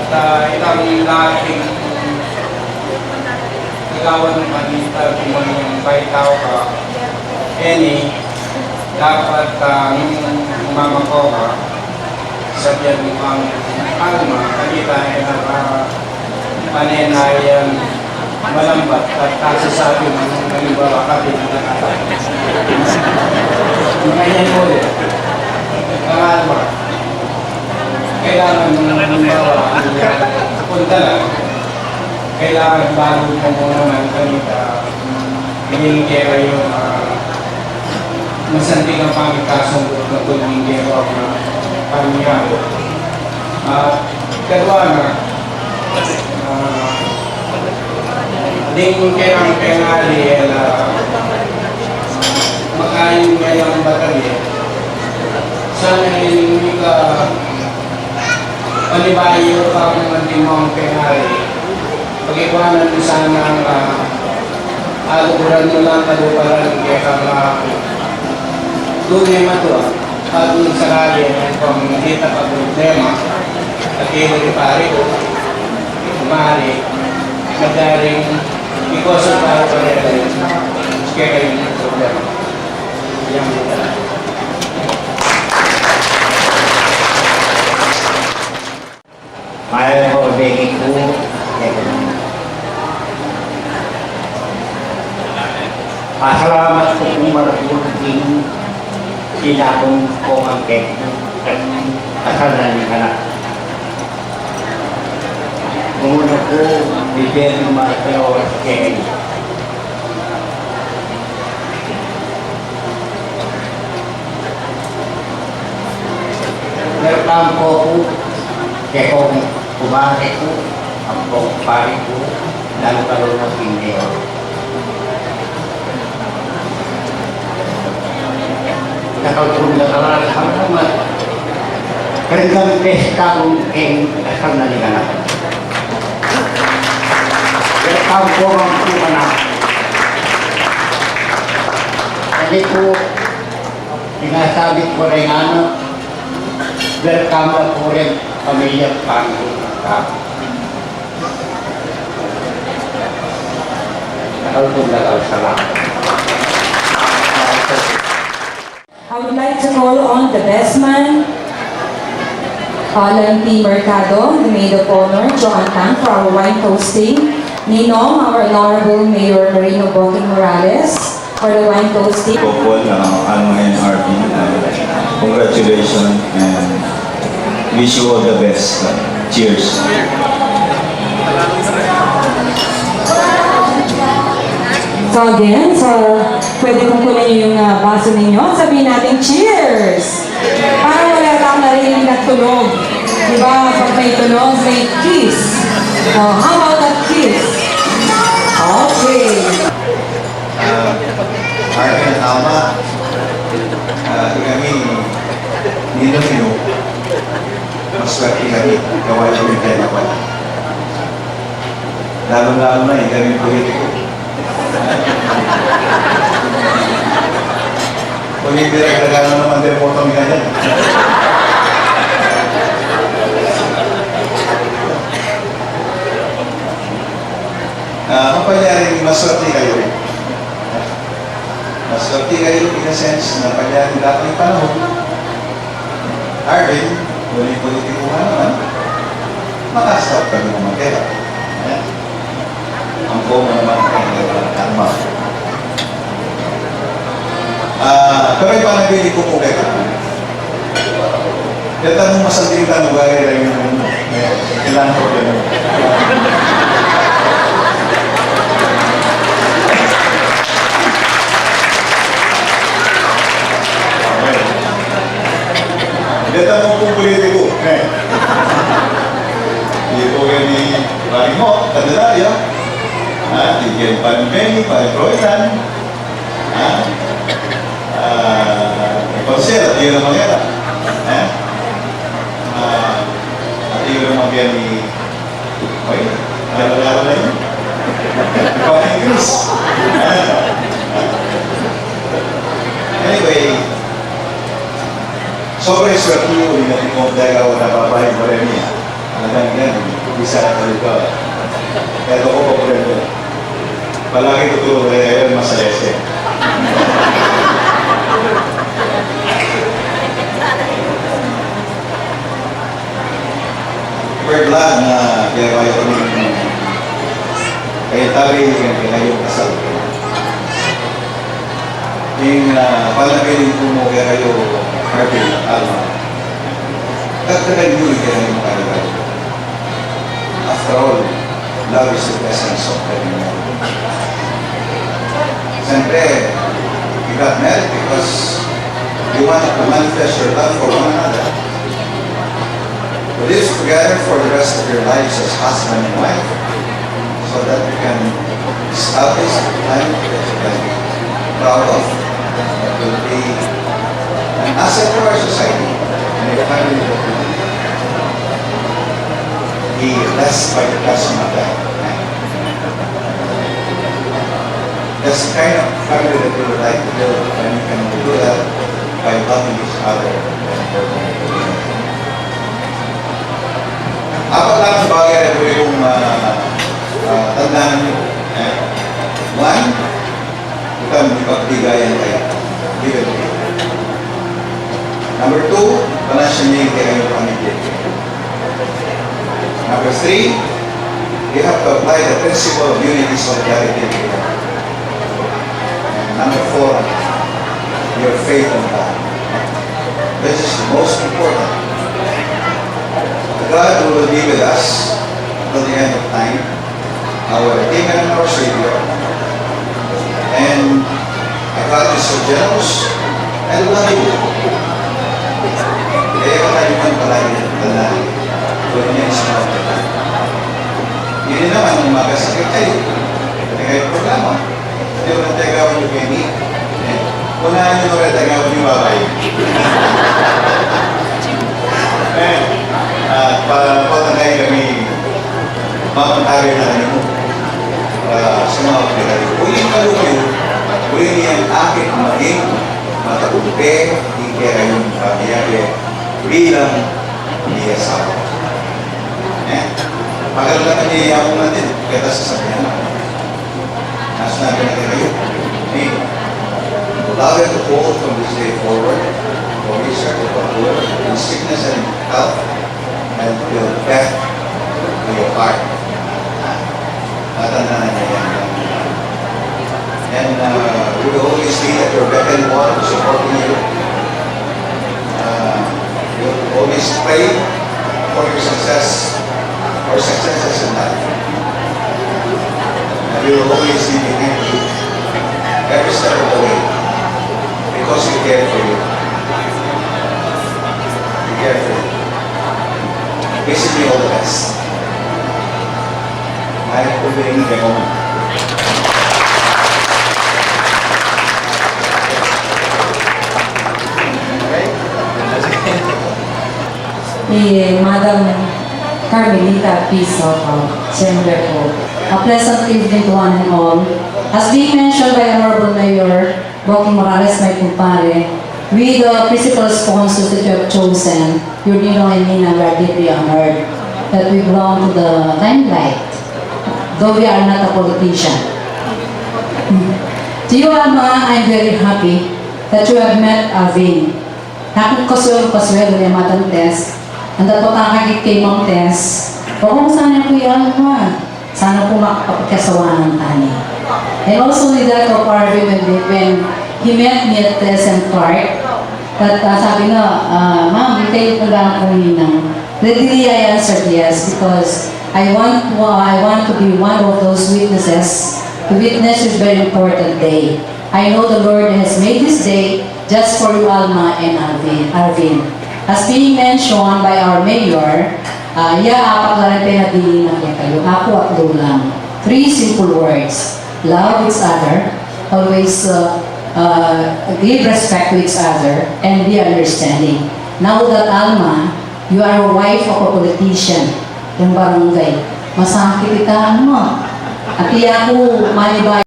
itang dating igawan ng kanista kung anong kahit tao ka. Dapat nung mama ko ka, sabihan mo ang alma, kanita ay panenayang malambat at kasasabi mo ng halimbawa ka din ang nakatay. Ganyan mo ulit. Ang alma, kailangan mo ng halimbawa punta lang. Kailangan bago mo muna ng kanita, hiningi kayo masanting ang pangikasungkot na hiningi ko ang pamiyado. Kedua na, ding kailang pengali makain ngayong batali. Sana hindi ka panibayo pa ng antimong pengali. Pag-iwanan mo sana ang alukuran mo lang kaluparan kaya kang tunay matua at yung sarali kung hindi pa problema at yung pari ko kumari madaling ikoso tayo pa rin kaya kayo yung problema yan dito. Mahal ko bigay ko pasalamat ko kung marunong sinabong ko ang kek kasalanan ng anak. Muna ko bibigyan ng mga oras kek. Welcome ko kaya kung kumari ko ang pari ko lalo-lalo ng Pindeo. Nakautuloy na talaga sa naman. Kaya kami pesta kung kasal na liganan. Welcome po ang anak. Hindi po sinasabi ko rin welcome po rin pamilya Panginoon. Nakautuloy na talaga sa lahat. I would like to call on the best man, Alan P. Mercado, the Maid of Honor, Joan Tang, for our wine toasting. Ninong, our Honorable Mayor Marino Bocking Morales, for the wine toasting. Popol, NRP, congratulations and wish you all the best. Cheers. So again, pwede kong kunin niyo yung baso ninyo. Sabihin natin, cheers! Parang wala kang narinig na tunog. Diba? Pag may tunog, may kiss. Oh, how about that kiss? Okay. Arkin tama. Kami, nino-nino. Maswerte kami. Gawa yung telephone. Lalo-lalo na kami politiko. Kung hindi nagkagano naman din po kami ganyan. Kapagyaring maswerte kayo. Maswerte kayo in a sense na pagyaring dating panahon. Arvin, politiko nga naman, makastop kami ng magkera. Ang koma naman ay karma. Pero yung panabili ko po kayo. Kaya mo masanting ka nubagay lang yung mundo. Kailangan ko yun. Kaya mo po politiko. Dito yan ni Marimo, Candelaria. Tigyan Panmeni, Panproitan. Konser, at yun ang mangyara. At yun ang mangyara ni... Oy, laro-laro na yun. Pang-Ingles. Anyway, sobrang swerte yun natin kung dahil ako napapahin mo rin niya. Talagang yan. Isa na tuloy ko. Kaya ako po po rin. Palagi tutulog kaya yun masalese. We're glad na kaya kayo kami kaya tabi kayong kasal. Yung palagayin ko mo kaya kayo Harvey at Alma. Kagkagan nyo kaya kayo makalagay. After all, love is the essence of every marriage. Siyempre, you got married because you want to manifest your love for one another. To live together for the rest of your lives as husband and wife, so that you can establish a life that you can be proud of, that will be an asset to our society, and a family that will be blessed by the blessing of God. That's the kind of family that we would like to build, and we can do that by loving each other. Apat lang sa bagay na ito yung tandaan nyo. One, ikaw magpagbigayan kayo. Give and take. Number two, panasyanin kayo yung pamilya. Number three, you have to apply the principle of unity, solidarity, and together. And number four, your faith in God. This is the most important. God who will be with us until the end of time, our King and our Savior. And God is so generous and loving. Kaya kakaliman palagi ng talari. Kung niya is not the time. Hindi naman magkasakit kayo. Hindi kayo programa. Hindi mo nang tagawan yung baby. Unahan nyo na rin tagawan yung babay. Para patangay kami mamantari na ano sa mga pinag. Uling kaluyo, uling niyang akin maging matagumpay, hindi kayong pamiyari bilang niyasawa. Pagkalaman niya ako natin, kita sa sabihan natin. Nasa natin natin kayo. Allow it to hold from this day forward, for research, for work, in sickness and health, and till death to your heart. Natandaan niya yan. And we will always be at your beck and call, supporting you. We will always pray for your success, or successes in life. And we will always be behind you every step of the way, because we care for you. We care for you. Wishing you all the best. Ay, kung hindi ka mo. Madam Carmelita Piso, siyempre po. A pleasant evening to one and all. As being mentioned by Honorable Mayor Rocky Morales, my kumpare, we the principal sponsors that you have chosen, your Ninong and Nina, we are deeply honored that we belong to the limelight, though we are not a politician. To you, Alma, I'm very happy that you have met Alvin. Nakukaswelo niya Madam Tess, ang dapat nakakit kay Ma'am Tess, o kung sana po yan, sana po makapagkasawa ng tani. And also with that of Arvin, when he met me at SM Park, that sabi na, ma'am, hindi kayo pala ako ninang. Readily I answered yes, because I want to be one of those witnesses. To witness this very important day. I know the Lord has made this day just for you, Alma and Arvin. As being mentioned by our mayor, apat na rin pinabili natin kayo. Ako at Lulang. 3 simple words. Love each other, always give respect to each other, and be understanding. Now that Alma, you are a wife of a politician, yung barangay, masakit itahan mo. At iya ko, manibay.